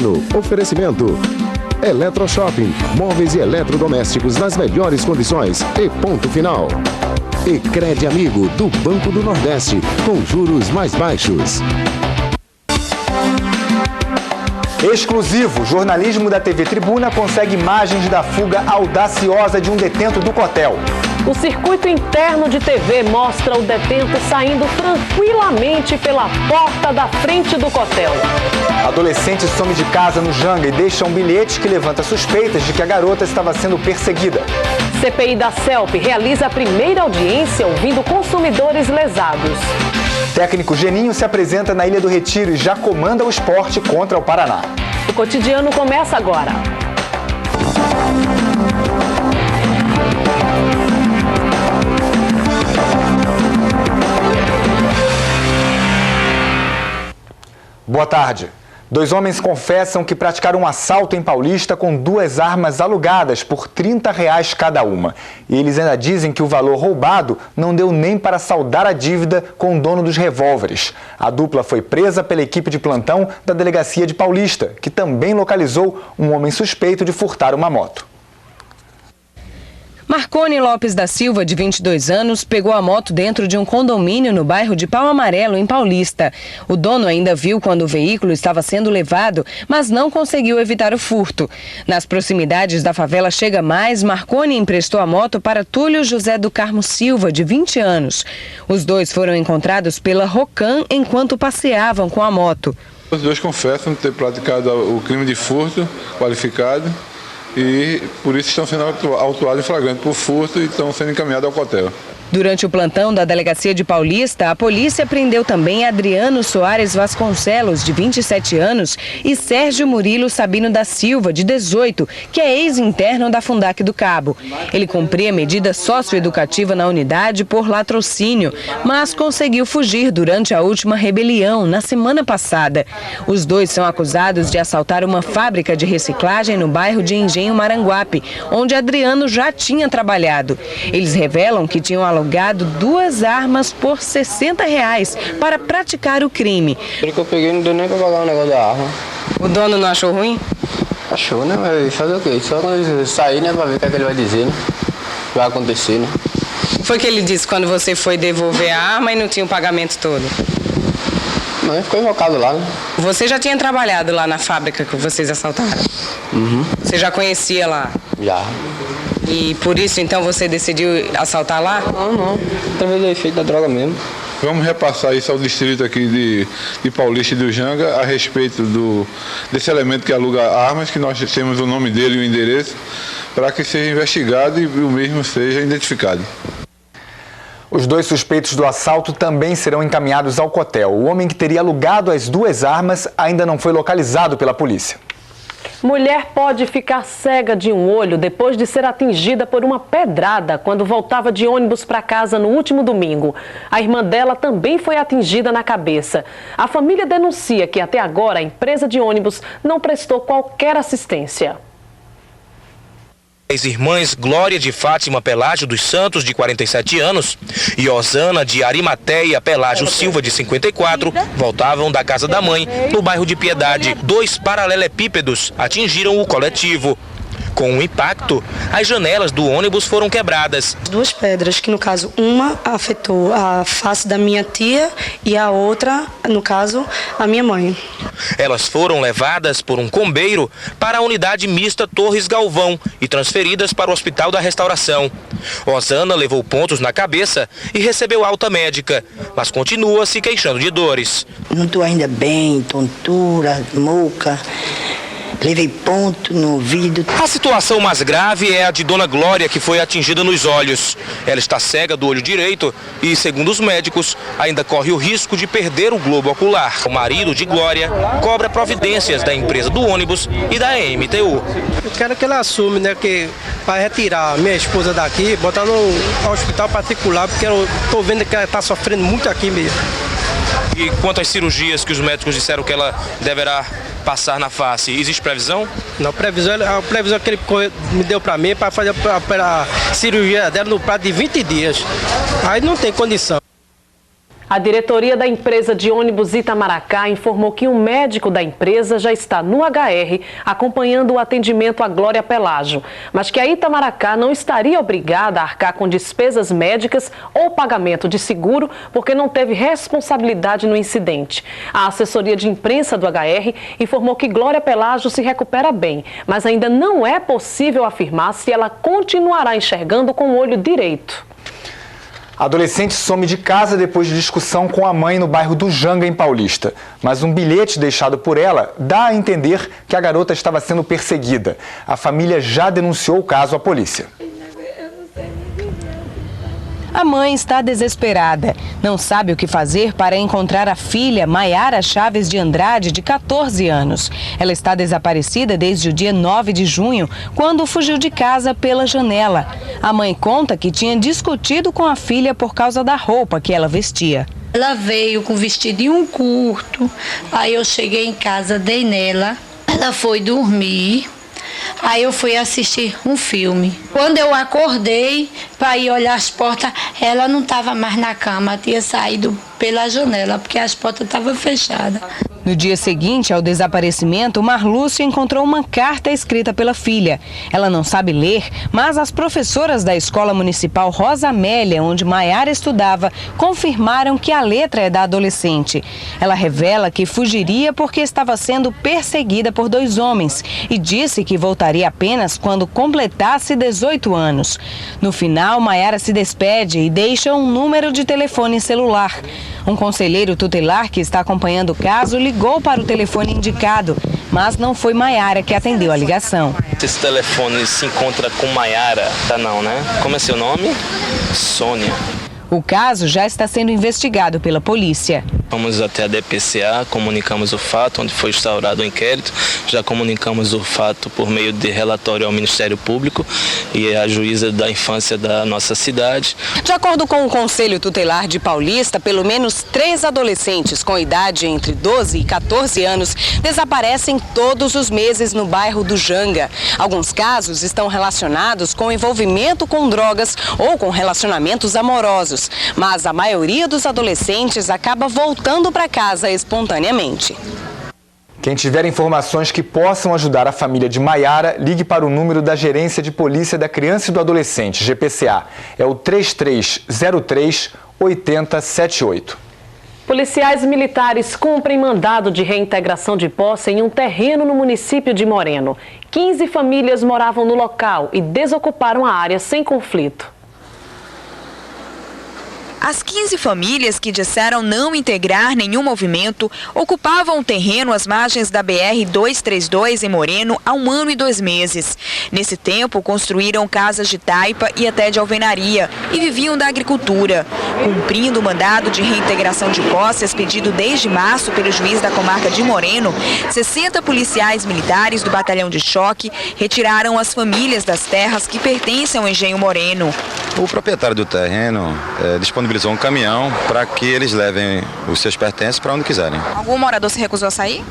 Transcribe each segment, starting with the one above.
cotidiano. Oferecimento Eletroshopping, móveis e eletrodomésticos nas melhores condições e ponto final. E Crédito Amigo do Banco do Nordeste, com juros mais baixos. Exclusivo, jornalismo da TV Tribuna consegue imagens da fuga audaciosa de um detento do Cotel. O circuito interno de TV mostra o detento saindo tranquilamente pela porta da frente do Cotel. Adolescente some de casa no Janga e deixa um bilhete que levanta suspeitas de que a garota estava sendo perseguida. CPI da CELP realiza a primeira audiência ouvindo consumidores lesados. Técnico Geninho se apresenta na Ilha do Retiro e já comanda o esporte contra o Paraná. O cotidiano começa agora. Boa tarde. 2 homens confessam que praticaram um assalto em Paulista com 2 armas alugadas por R$30 cada uma. E eles ainda dizem que o valor roubado não deu nem para saldar a dívida com o dono dos revólveres. A dupla foi presa pela equipe de plantão da delegacia de Paulista, que também localizou um homem suspeito de furtar uma moto. Marcone Lopes da Silva, de 22 anos, pegou a moto dentro de um condomínio no bairro de Pau Amarelo, em Paulista. O dono ainda viu quando o veículo estava sendo levado, mas não conseguiu evitar o furto. Nas proximidades da favela Chega Mais, Marcone emprestou a moto para Túlio José do Carmo Silva, de 20 anos. Os dois foram encontrados pela Rocan enquanto passeavam com a moto. Os dois confessam ter praticado o crime de furto qualificado e por isso estão sendo autuados em flagrante por furto e estão sendo encaminhados ao Cotel. Durante o plantão da delegacia de Paulista, a polícia prendeu também Adriano Soares Vasconcelos, de 27 anos, e Sérgio Murilo Sabino da Silva, de 18, que é ex-interno da Fundac do Cabo. Ele cumpria medida socioeducativa na unidade por latrocínio, mas conseguiu fugir durante a última rebelião, na semana passada. Os dois são acusados de assaltar uma fábrica de reciclagem no bairro de Engenho Maranguape, onde Adriano já tinha trabalhado. Eles revelam que tinham alugado 2 armas por R$60 para praticar o crime. O que eu peguei não deu nem para pagar o negócio da arma. O dono não achou ruim? Achou, né? Mas fazer o quê? Só quando ele sair, né? Para ver o que é que ele vai dizer, né? O que vai acontecer, né? Foi o que ele disse quando você foi devolver a arma e não tinha o pagamento todo? Não, ele ficou invocado lá, né? Você já tinha trabalhado lá na fábrica que vocês assaltaram? Uhum. Você já conhecia lá? Já. E por isso, então, você decidiu assaltar lá? Não. Através do efeito da droga mesmo. Vamos repassar isso ao distrito aqui de Paulista e do Janga a respeito desse elemento que aluga armas, que nós temos o nome dele e o endereço, para que seja investigado e o mesmo seja identificado. Os 2 suspeitos do assalto também serão encaminhados ao Cotel. O homem que teria alugado as 2 armas ainda não foi localizado pela polícia. Mulher pode ficar cega de um olho depois de ser atingida por uma pedrada quando voltava de ônibus para casa no último domingo. A irmã dela também foi atingida na cabeça. A família denuncia que até agora a empresa de ônibus não prestou qualquer assistência. As irmãs Glória de Fátima Pelágio dos Santos, de 47 anos, e Osana de Arimateia Pelágio Silva, de 54, voltavam da casa da mãe, no bairro de Piedade. 2 paralelepípedos atingiram o coletivo. Com o impacto, as janelas do ônibus foram quebradas. 2 pedras, que no caso uma afetou a face da minha tia e a outra, no caso, a minha mãe. Elas foram levadas por um combeiro para a unidade mista Torres Galvão e transferidas para o Hospital da Restauração. Osana levou pontos na cabeça e recebeu alta médica, mas continua se queixando de dores. Não estou ainda bem, tontura, moca. Levei ponto no ouvido. A situação mais grave é a de Dona Glória, que foi atingida nos olhos. Ela está cega do olho direito e, segundo os médicos, ainda corre o risco de perder o globo ocular. O marido de Glória cobra providências da empresa do ônibus e da MTU. Eu quero que ela assume, né, que para retirar minha esposa daqui, botar no hospital particular, porque eu estou vendo que ela está sofrendo muito aqui mesmo. E quanto às cirurgias que os médicos disseram que ela deverá passar na face, existe previsão? Não, a previsão que ele me deu para mim para fazer a cirurgia dela no prazo de 20 dias. Aí não tem condição. A diretoria da empresa de ônibus Itamaracá informou que um médico da empresa já está no HR acompanhando o atendimento a Glória Pelágio, mas que a Itamaracá não estaria obrigada a arcar com despesas médicas ou pagamento de seguro porque não teve responsabilidade no incidente. A assessoria de imprensa do HR informou que Glória Pelágio se recupera bem, mas ainda não é possível afirmar se ela continuará enxergando com o olho direito. A adolescente some de casa depois de discussão com a mãe no bairro do Janga, em Paulista. Mas um bilhete deixado por ela dá a entender que a garota estava sendo perseguida. A família já denunciou o caso à polícia. A mãe está desesperada. Não sabe o que fazer para encontrar a filha, Maiara Chaves de Andrade, de 14 anos. Ela está desaparecida desde o dia 9 de junho, quando fugiu de casa pela janela. A mãe conta que tinha discutido com a filha por causa da roupa que ela vestia. Ela veio com vestidinho curto, aí eu cheguei em casa, dei nela, ela foi dormir. Aí eu fui assistir um filme. Quando eu acordei para ir olhar as portas, ela não estava mais na cama, tinha saído pela janela, porque as portas estavam fechadas. No dia seguinte ao desaparecimento, Marlúcia encontrou uma carta escrita pela filha. Ela não sabe ler, mas as professoras da Escola Municipal Rosa Amélia, onde Maiara estudava, confirmaram que a letra é da adolescente. Ela revela que fugiria porque estava sendo perseguida por 2 homens e disse que voltaria apenas quando completasse 18 anos. No final, Maiara se despede e deixa um número de telefone celular. Um conselheiro tutelar que está acompanhando o caso ligou para o telefone indicado, mas não foi Maiara que atendeu a ligação. Esse telefone se encontra com Maiara, tá não, né? Como é seu nome? Sônia. O caso já está sendo investigado pela polícia. Fomos até a DPCA, comunicamos o fato, onde foi instaurado o inquérito. Já comunicamos o fato por meio de relatório ao Ministério Público e à juíza da infância da nossa cidade. De acordo com o Conselho Tutelar de Paulista, pelo menos 3 adolescentes com idade entre 12 e 14 anos desaparecem todos os meses no bairro do Janga. Alguns casos estão relacionados com envolvimento com drogas ou com relacionamentos amorosos. Mas a maioria dos adolescentes acaba voltando para casa espontaneamente. Quem tiver informações que possam ajudar a família de Maiara, ligue para o número da Gerência de Polícia da Criança e do Adolescente, GPCA. É o 3303-8078. Policiais militares cumprem mandado de reintegração de posse em um terreno no município de Moreno. 15 famílias moravam no local e desocuparam a área sem conflito. As 15 famílias que disseram não integrar nenhum movimento ocupavam o terreno às margens da BR-232 em Moreno há 1 ano e 2 meses. Nesse tempo, construíram casas de taipa e até de alvenaria e viviam da agricultura. Cumprindo o mandado de reintegração de posse expedido desde março pelo juiz da comarca de Moreno, 60 policiais militares do batalhão de choque retiraram as famílias das terras que pertencem ao Engenho Moreno. O proprietário do terreno disponibilizou um caminhão para que eles levem os seus pertences para onde quiserem. Algum morador se recusou a sair?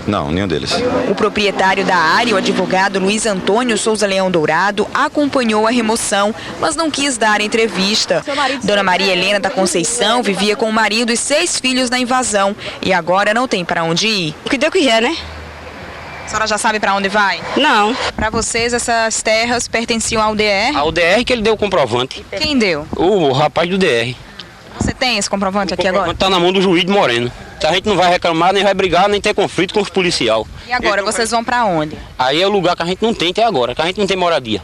Não, nenhum deles. O proprietário da área, o advogado Luiz Antônio Souza Leão Dourado, acompanhou a remoção, mas não quis dar entrevista. Dona Maria Helena da Conceição vivia com o marido e 6 filhos na invasão e agora não tem para onde ir. O que deu que já, né? A senhora já sabe para onde vai? Não. Para vocês, essas terras pertenciam ao DR? Ao DR que ele deu o comprovante. Quem deu? O rapaz do DR. Você tem esse comprovante aqui agora? Está na mão do juiz de Moreno. A gente não vai reclamar, nem vai brigar, nem ter conflito com os policiais. E agora, vocês vão para onde? Aí é o lugar que a gente não tem até agora, que a gente não tem moradia.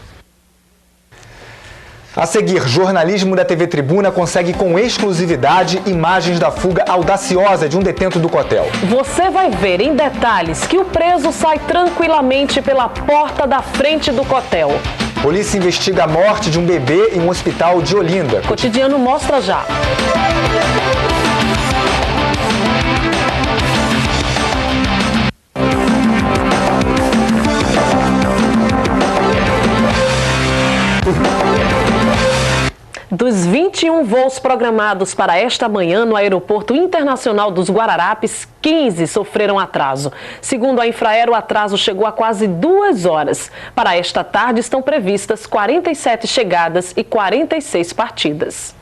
A seguir, jornalismo da TV Tribuna consegue com exclusividade imagens da fuga audaciosa de um detento do Cotel. Você vai ver em detalhes que o preso sai tranquilamente pela porta da frente do Cotel. Polícia investiga a morte de um bebê em um hospital de Olinda. Cotidiano mostra já. Dos 21 voos programados para esta manhã no Aeroporto Internacional dos Guararapes, 15 sofreram atraso. Segundo a Infraero, o atraso chegou a quase 2 horas. Para esta tarde estão previstas 47 chegadas e 46 partidas.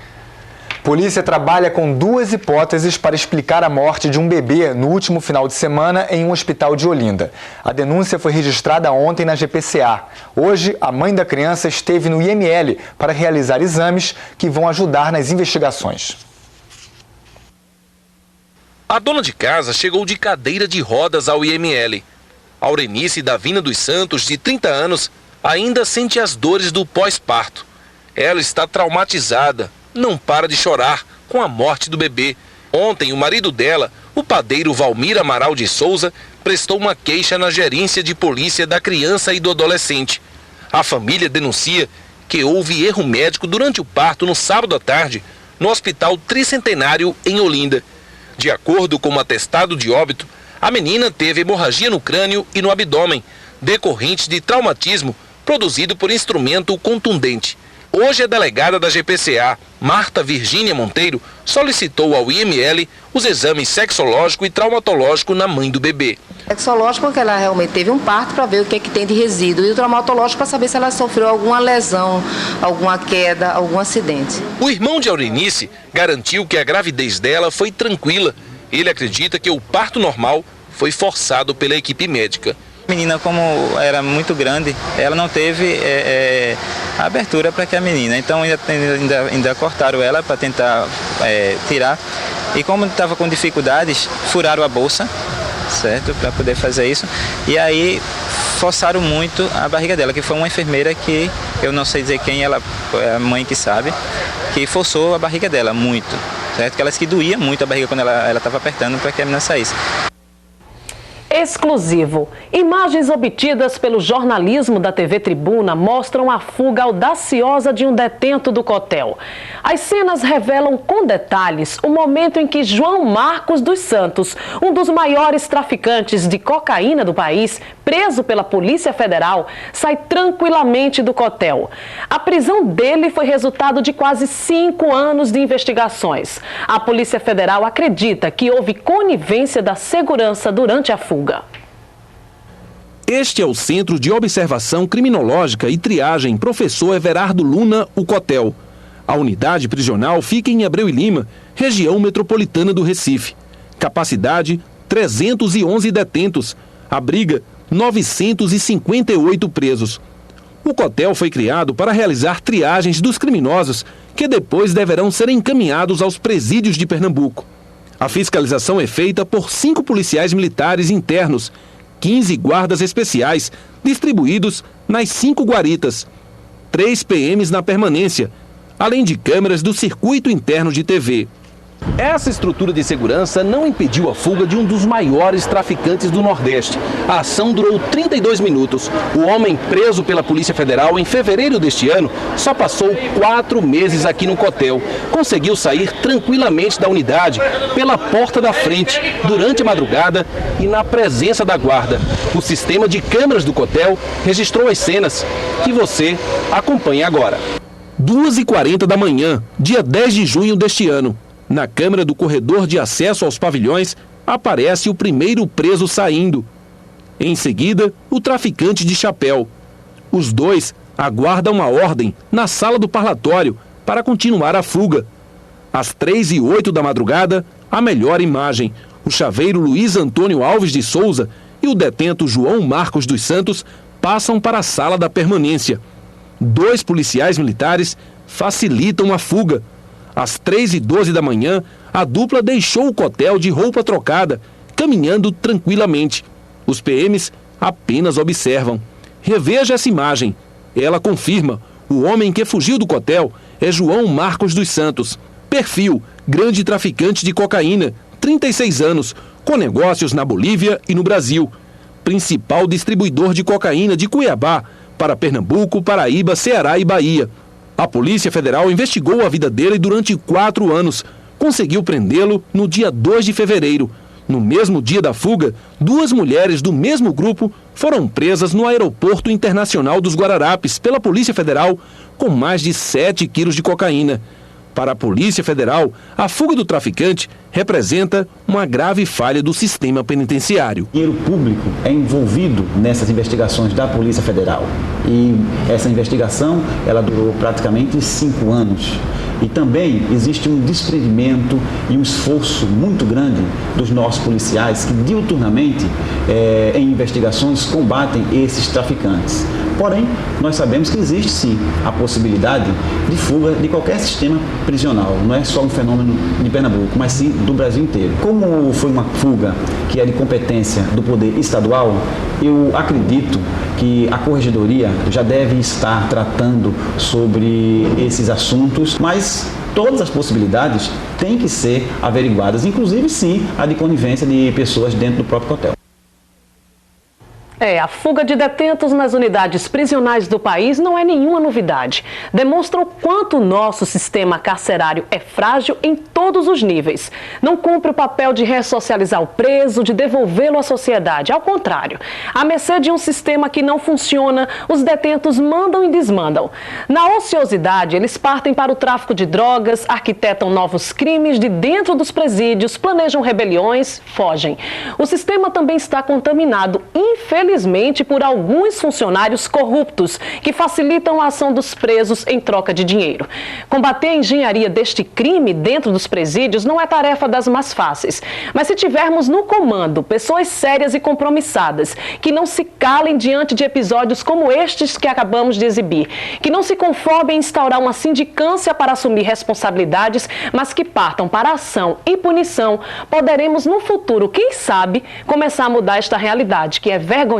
Polícia trabalha com duas hipóteses para explicar a morte de um bebê no último final de semana em um hospital de Olinda. A denúncia foi registrada ontem na GPCA. Hoje, a mãe da criança esteve no IML para realizar exames que vão ajudar nas investigações. A dona de casa chegou de cadeira de rodas ao IML. Aurenice Davina dos Santos, de 30 anos, ainda sente as dores do pós-parto. Ela está traumatizada, não para de chorar com a morte do bebê. Ontem, o marido dela, o padeiro Valmir Amaral de Souza, prestou uma queixa na gerência de polícia da criança e do adolescente. A família denuncia que houve erro médico durante o parto no sábado à tarde, no Hospital Tricentenário, em Olinda. De acordo com o atestado de óbito, a menina teve hemorragia no crânio e no abdômen, decorrente de traumatismo produzido por instrumento contundente. Hoje, a delegada da GPCA, Marta Virgínia Monteiro, solicitou ao IML os exames sexológico e traumatológico na mãe do bebê. Sexológico, porque ela realmente teve um parto, para ver o que é que tem de resíduo, e o traumatológico para saber se ela sofreu alguma lesão, alguma queda, algum acidente. O irmão de Aurenice garantiu que a gravidez dela foi tranquila. Ele acredita que o parto normal foi forçado pela equipe médica. A menina, como era muito grande, ela não teve a abertura para que a menina, então ainda cortaram ela para tentar tirar, e como estava com dificuldades, furaram a bolsa, certo, para poder fazer isso, e aí forçaram muito a barriga dela, que foi uma enfermeira que, eu não sei dizer quem, ela é a mãe que sabe, que forçou a barriga dela muito, certo, que ela disse que doía muito a barriga quando ela estava apertando para que a menina saísse. Exclusivo. Imagens obtidas pelo jornalismo da TV Tribuna mostram a fuga audaciosa de um detento do Cotel. As cenas revelam com detalhes o momento em que João Marcos dos Santos, um dos maiores traficantes de cocaína do país, preso pela Polícia Federal, sai tranquilamente do Cotel. A prisão dele foi resultado de quase 5 anos de investigações. A Polícia Federal acredita que houve conivência da segurança durante a fuga. Este é o Centro de Observação Criminológica e Triagem Professor Everardo Luna, o Cotel. A unidade prisional fica em Abreu e Lima, região metropolitana do Recife. Capacidade, 311 detentos. Abriga 958 presos. O Cotel foi criado para realizar triagens dos criminosos, que depois deverão ser encaminhados aos presídios de Pernambuco. A fiscalização é feita por 5 policiais militares internos, 15 guardas especiais, distribuídos nas 5 guaritas, 3 PMs na permanência, além de câmeras do circuito interno de TV. Essa estrutura de segurança não impediu a fuga de um dos maiores traficantes do Nordeste. A ação durou 32 minutos. O homem preso pela Polícia Federal em fevereiro deste ano só passou 4 meses aqui no Cotel. Conseguiu sair tranquilamente da unidade pela porta da frente, durante a madrugada e na presença da guarda. O sistema de câmeras do Cotel registrou as cenas que você acompanha agora. 2h40 da manhã, dia 10 de junho deste ano. Na câmera do corredor de acesso aos pavilhões, aparece o primeiro preso saindo. Em seguida, o traficante de chapéu. Os dois aguardam a ordem na sala do parlatório para continuar a fuga. Às 3h08 da madrugada, a melhor imagem. O chaveiro Luiz Antônio Alves de Souza e o detento João Marcos dos Santos passam para a sala da permanência. 2 policiais militares facilitam a fuga. Às 3h12 da manhã, a dupla deixou o Cotel de roupa trocada, caminhando tranquilamente. Os PMs apenas observam. Reveja essa imagem. Ela confirma: o homem que fugiu do Cotel é João Marcos dos Santos. Perfil: grande traficante de cocaína, 36 anos, com negócios na Bolívia e no Brasil. Principal distribuidor de cocaína de Cuiabá para Pernambuco, Paraíba, Ceará e Bahia. A Polícia Federal investigou a vida dele durante 4 anos. Conseguiu prendê-lo no dia 2 de fevereiro. No mesmo dia da fuga, 2 mulheres do mesmo grupo foram presas no Aeroporto Internacional dos Guararapes pela Polícia Federal com mais de 7 quilos de cocaína. Para a Polícia Federal, a fuga do traficante representa uma grave falha do sistema penitenciário. O dinheiro público é envolvido nessas investigações da Polícia Federal. E essa investigação, ela durou praticamente 5 anos. E também existe um desprendimento e um esforço muito grande dos nossos policiais que diuturnamente, em investigações, combatem esses traficantes. Porém, nós sabemos que existe sim a possibilidade de fuga de qualquer sistema prisional. Não é só um fenômeno de Pernambuco, mas sim do Brasil inteiro. Como foi uma fuga que é de competência do poder estadual, eu acredito que a Corregedoria já deve estar tratando sobre esses assuntos, mas todas as possibilidades têm que ser averiguadas, inclusive sim a de conivência de pessoas dentro do próprio hotel. A fuga de detentos nas unidades prisionais do país não é nenhuma novidade. Demonstra o quanto o nosso sistema carcerário é frágil em todos os níveis. Não cumpre o papel de ressocializar o preso, de devolvê-lo à sociedade. Ao contrário, à mercê de um sistema que não funciona, os detentos mandam e desmandam. Na ociosidade, eles partem para o tráfico de drogas, arquitetam novos crimes de dentro dos presídios, planejam rebeliões, fogem. O sistema também está contaminado, infelizmente, por alguns funcionários corruptos que facilitam a ação dos presos em troca de dinheiro. Combater a engenharia deste crime dentro dos presídios não é tarefa das mais fáceis, mas se tivermos no comando pessoas sérias e compromissadas, que não se calem diante de episódios como estes que acabamos de exibir, que não se conformem em instaurar uma sindicância para assumir responsabilidades, mas que partam para ação e punição, poderemos no futuro, quem sabe, começar a mudar esta realidade que é vergonhosa.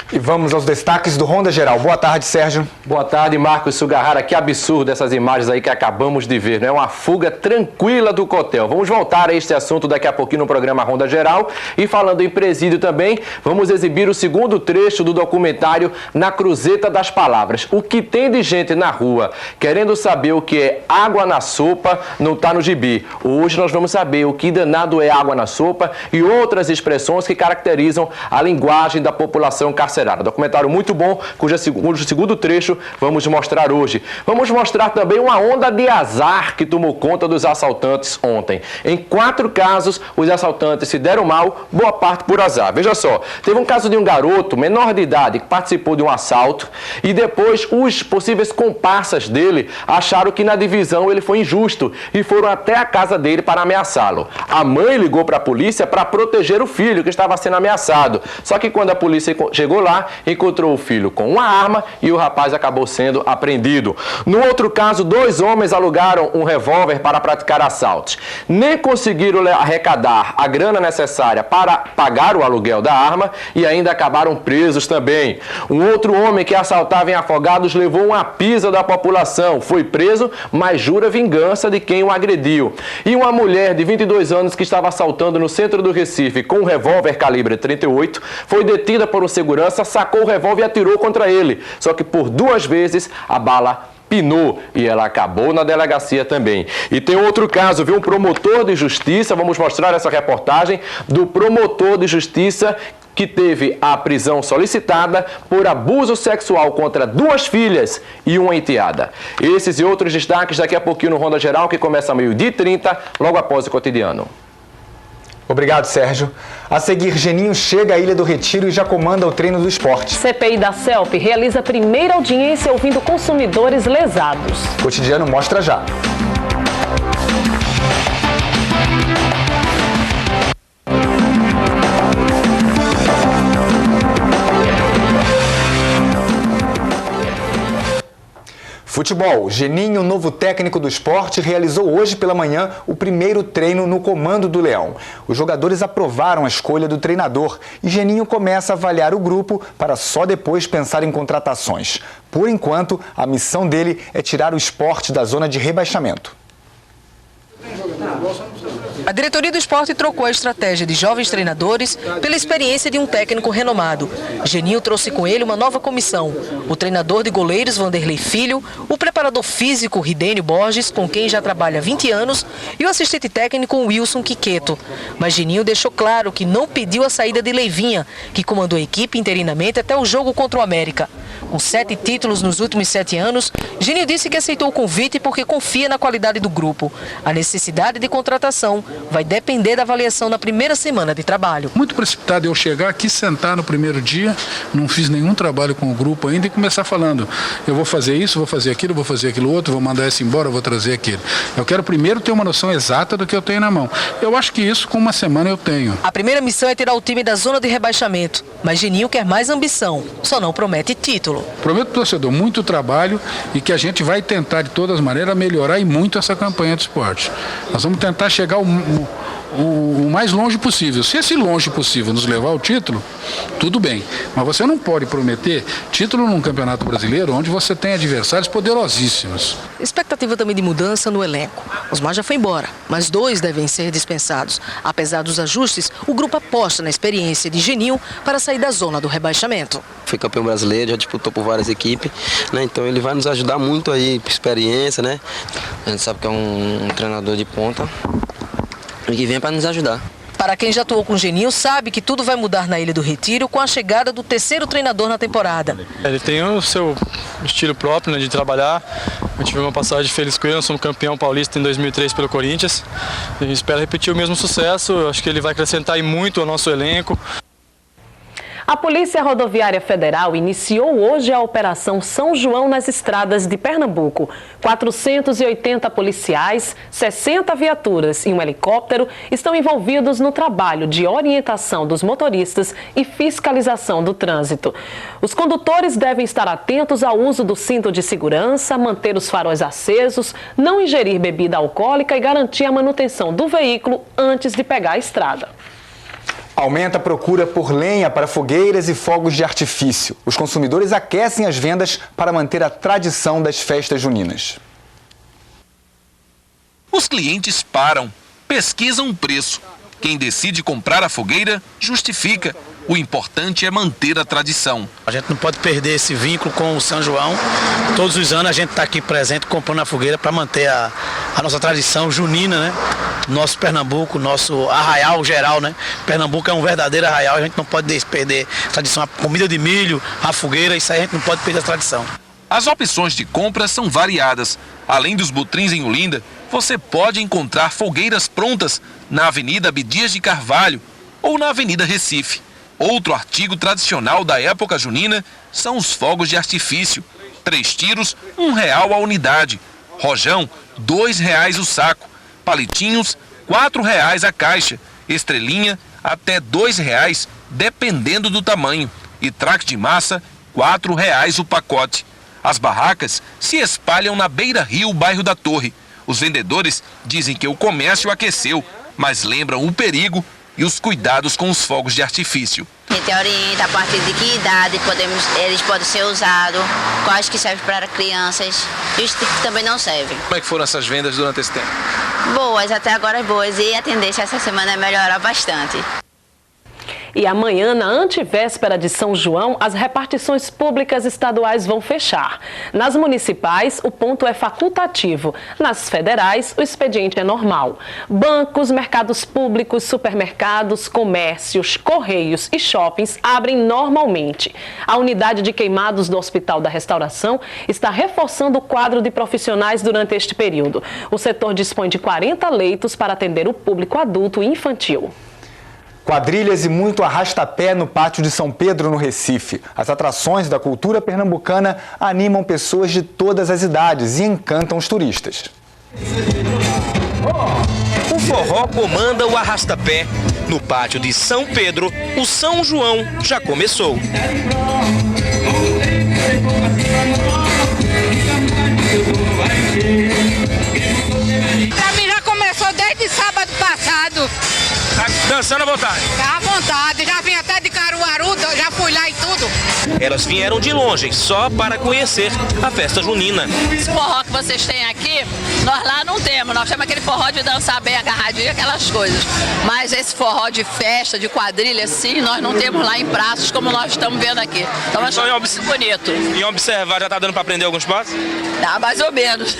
E vamos aos destaques do Ronda Geral. Boa tarde, Sérgio. Boa tarde, Marcos Sugarrara. Que absurdo essas imagens aí que acabamos de ver, não é? Uma fuga tranquila do Cotel. Vamos voltar a este assunto daqui a pouquinho no programa Ronda Geral. E falando em presídio também, vamos exibir o segundo trecho do documentário Na Cruzeta das Palavras. O que tem de gente na rua querendo saber o que é água na sopa não está no gibi. Hoje nós vamos saber o que danado é água na sopa e outras expressões que caracterizam a linguagem da população carcerária. Documentário muito bom, cujo segundo trecho vamos mostrar hoje. Vamos mostrar também uma onda de azar que tomou conta dos assaltantes ontem. Em 4 casos, os assaltantes se deram mal, boa parte por azar. Veja só, teve um caso de um garoto menor de idade que participou de um assalto e depois os possíveis comparsas dele acharam que na divisão ele foi injusto e foram até a casa dele para ameaçá-lo. A mãe ligou para a polícia para proteger o filho que estava sendo ameaçado. Só que quando a polícia chegou lá, encontrou o filho com uma arma e o rapaz acabou sendo apreendido. No outro caso, 2 homens alugaram um revólver para praticar assaltos. Nem conseguiram arrecadar a grana necessária para pagar o aluguel da arma e ainda acabaram presos também. Um outro homem que assaltava em Afogados levou uma pisa da população. Foi preso, mas jura vingança de quem o agrediu. E uma mulher de 22 anos que estava assaltando no centro do Recife com um revólver calibre 38 foi detida por um segurança, sacou o revólver e atirou contra ele. Só que por 2 vezes a bala pinou e ela acabou na delegacia também. E tem outro caso, viu? Um promotor de justiça, vamos mostrar essa reportagem do promotor de justiça que teve a prisão solicitada por abuso sexual contra 2 filhas e uma enteada. Esses e outros destaques daqui a pouquinho no Ronda Geral, que começa a 12h30, logo após o cotidiano. Obrigado, Sérgio. A seguir, Geninho chega à Ilha do Retiro e já comanda o treino do esporte. CPI da CELP realiza a primeira audiência ouvindo consumidores lesados. O cotidiano mostra já. Futebol. Geninho, novo técnico do esporte, realizou hoje pela manhã o primeiro treino no comando do Leão. Os jogadores aprovaram a escolha do treinador e Geninho começa a avaliar o grupo para só depois pensar em contratações. Por enquanto, a missão dele é tirar o esporte da zona de rebaixamento. A diretoria do esporte trocou a estratégia de jovens treinadores pela experiência de um técnico renomado. Geninho trouxe com ele uma nova comissão. O treinador de goleiros Vanderlei Filho, o preparador físico Ridênio Borges, com quem já trabalha há 20 anos, e o assistente técnico Wilson Quiqueto. Mas Geninho deixou claro que não pediu a saída de Leivinha, que comandou a equipe interinamente até o jogo contra o América. Com 7 títulos nos últimos 7 anos, Geninho disse que aceitou o convite porque confia na qualidade do grupo. A necessidade de contratação vai depender da avaliação na primeira semana de trabalho. Muito precipitado eu chegar aqui, sentar no primeiro dia, não fiz nenhum trabalho com o grupo ainda e começar falando, eu vou fazer isso, vou fazer aquilo, vou fazer aquilo outro, vou mandar esse embora, vou trazer aquilo. Eu quero primeiro ter uma noção exata do que eu tenho na mão. Eu acho que isso com uma semana eu tenho. A primeira missão é tirar o time da zona de rebaixamento, mas Geninho quer mais ambição, só não promete título. Prometo ao torcedor muito trabalho e que a gente vai tentar de todas as maneiras melhorar e muito essa campanha de esporte. Nós vamos tentar chegar o mais longe possível. Se esse longe possível nos levar ao título, tudo bem. Mas você não pode prometer título num campeonato brasileiro onde você tem adversários poderosíssimos. Expectativa também de mudança no elenco. Osmar já foi embora, mas 2 devem ser dispensados. Apesar dos ajustes, o grupo aposta na experiência de Geninho para sair da zona do rebaixamento. Foi campeão brasileiro, já disputou por várias equipes, né? Então ele vai nos ajudar muito aí, por experiência, né? A gente sabe que é um treinador de ponta e que vem para nos ajudar. Para quem já atuou com Geninho, sabe que tudo vai mudar na Ilha do Retiro com a chegada do 3º treinador na temporada. Ele tem o seu estilo próprio, né, de trabalhar. Eu tive uma passagem feliz com ele, nós somos campeão paulista em 2003 pelo Corinthians. A gente espera repetir o mesmo sucesso, eu acho que ele vai acrescentar muito ao nosso elenco. A Polícia Rodoviária Federal iniciou hoje a Operação São João nas estradas de Pernambuco. 480 policiais, 60 viaturas e um helicóptero estão envolvidos no trabalho de orientação dos motoristas e fiscalização do trânsito. Os condutores devem estar atentos ao uso do cinto de segurança, manter os faróis acesos, não ingerir bebida alcoólica e garantir a manutenção do veículo antes de pegar a estrada. Aumenta a procura por lenha para fogueiras e fogos de artifício. Os consumidores aquecem as vendas para manter a tradição das festas juninas. Os clientes param, pesquisam o preço. Quem decide comprar a fogueira, justifica. O importante é manter a tradição. A gente não pode perder esse vínculo com o São João. Todos os anos a gente está aqui presente comprando a fogueira para manter a nossa tradição junina, né? Nosso Pernambuco, nosso arraial geral, né? Pernambuco é um verdadeiro arraial, a gente não pode perder a tradição. A comida de milho, a fogueira, isso aí a gente não pode perder a tradição. As opções de compra são variadas. Além dos butrins em Olinda, você pode encontrar fogueiras prontas na Avenida Abdias de Carvalho ou na Avenida Recife. Outro artigo tradicional da época junina são os fogos de artifício. 3 tiros, R$1 a unidade. Rojão, R$2 o saco. Palitinhos, R$4 a caixa. Estrelinha, até R$2, dependendo do tamanho. E traque de massa, R$4 o pacote. As barracas se espalham na Beira-Rio, bairro da Torre. Os vendedores dizem que o comércio aqueceu, mas lembram o perigo e os cuidados com os fogos de artifício. A gente orienta a partir de que idade eles podem ser usados, quais que servem para crianças e os que também não servem. Como é que foram essas vendas durante esse tempo? Boas, até agora boas, e a tendência essa semana é melhorar bastante. E amanhã, na antevéspera de São João, as repartições públicas estaduais vão fechar. Nas municipais, o ponto é facultativo. Nas federais, o expediente é normal. Bancos, mercados públicos, supermercados, comércios, correios e shoppings abrem normalmente. A unidade de queimados do Hospital da Restauração está reforçando o quadro de profissionais durante este período. O setor dispõe de 40 leitos para atender o público adulto e infantil. Quadrilhas e muito arrasta-pé no pátio de São Pedro, no Recife. As atrações da cultura pernambucana animam pessoas de todas as idades e encantam os turistas. O forró comanda o arrasta-pé. No pátio de São Pedro, o São João já começou. Pra mim já começou desde sábado passado. Tá dançando à vontade? Tá à vontade, já vim até de Caruaru, já fui lá e tudo. Elas vieram de longe, só para conhecer a festa junina. Esse forró que vocês têm aqui, nós lá não temos. Nós temos aquele forró de dançar bem agarradinho, aquelas coisas. Mas esse forró de festa, de quadrilha, assim, nós não temos lá em praças como nós estamos vendo aqui. Então acho muito bonito. E observar, já tá dando para aprender alguns passos? Dá mais ou menos.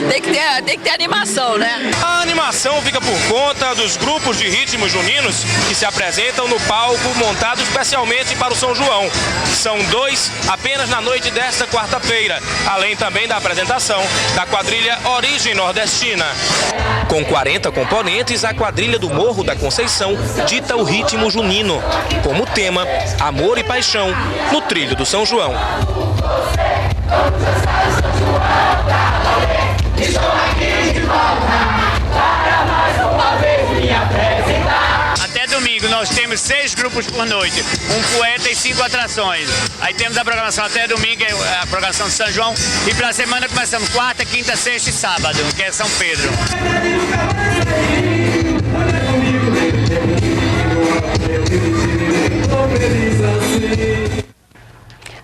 tem que ter animação, né? A animação fica por conta dos grupos de ritmos juninos que se apresentam no palco montado especialmente para o São João. São 2 apenas na noite desta quarta-feira, além também da apresentação formação da quadrilha Origem Nordestina. Com 40 componentes, a quadrilha do Morro da Conceição dita o ritmo junino. Como tema, amor e paixão no trilho do São João. Até domingo nós temos 6 grupos por noite, um poeta e 5 atrações. Aí temos a programação até domingo, a programação de São João. E pela semana começamos quarta, quinta, sexta e sábado, que é São Pedro.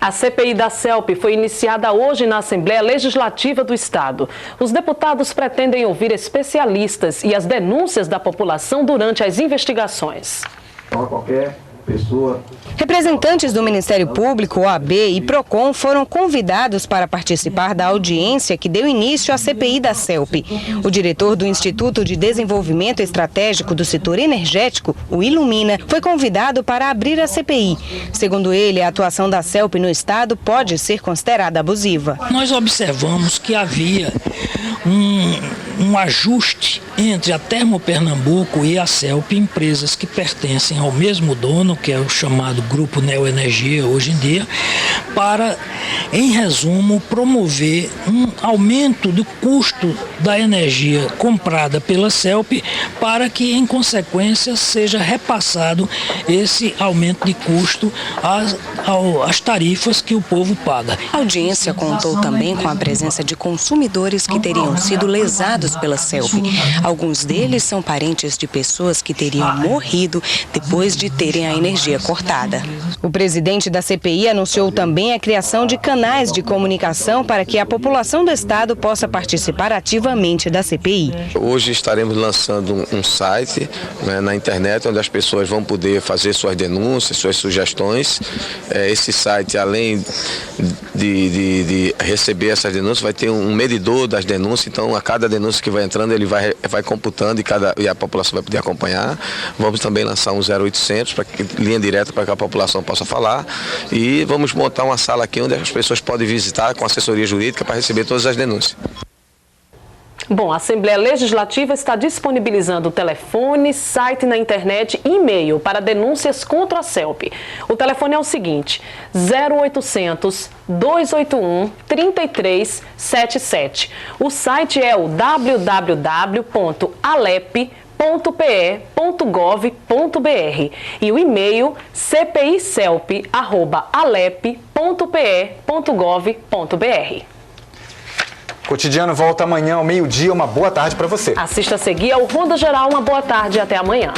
A CPI da CELP foi iniciada hoje na Assembleia Legislativa do Estado. Os deputados pretendem ouvir especialistas e as denúncias da população durante as investigações. Qualquer pessoa. Representantes do Ministério Público, OAB e PROCON foram convidados para participar da audiência que deu início à CPI da CELP. O diretor do Instituto de Desenvolvimento Estratégico do Setor Energético, o Ilumina, foi convidado para abrir a CPI. Segundo ele, a atuação da CELP no Estado pode ser considerada abusiva. Nós observamos que havia um ajuste entre a Termopernambuco e a CELP, empresas que pertencem ao mesmo dono, que é o chamado Grupo Neoenergia hoje em dia, para, em resumo, promover um aumento do custo da energia comprada pela CELP para que, em consequência, seja repassado esse aumento de custo às tarifas que o povo paga. A audiência contou também com a presença de consumidores que teriam sido lesados pela CELP. Alguns deles são parentes de pessoas que teriam morrido depois de terem a energia cortada. O presidente da CPI anunciou também a criação de canais de comunicação para que a população do estado possa participar ativamente da CPI. Hoje estaremos lançando um site, né, na internet, onde as pessoas vão poder fazer suas denúncias, suas sugestões. Esse site, além de receber essas denúncias, vai ter um medidor das denúncias. Então, a cada denúncia que vai entrando, ele vai computando e a população vai poder acompanhar. Vamos também lançar um 0800, linha direta, para que a população possa falar. E vamos montar uma sala aqui onde as pessoas podem visitar com assessoria jurídica para receber todas as denúncias. Bom, a Assembleia Legislativa está disponibilizando telefone, site na internet e e-mail para denúncias contra a CELP. O telefone é o seguinte: 0800 281 3377. O site é o www.alep.pe.gov.br e o e-mail cpicelp@alep.pe.gov.br. Cotidiano volta amanhã ao meio-dia. Uma boa tarde para você. Assista a seguir ao Ronda Geral. Uma boa tarde e até amanhã.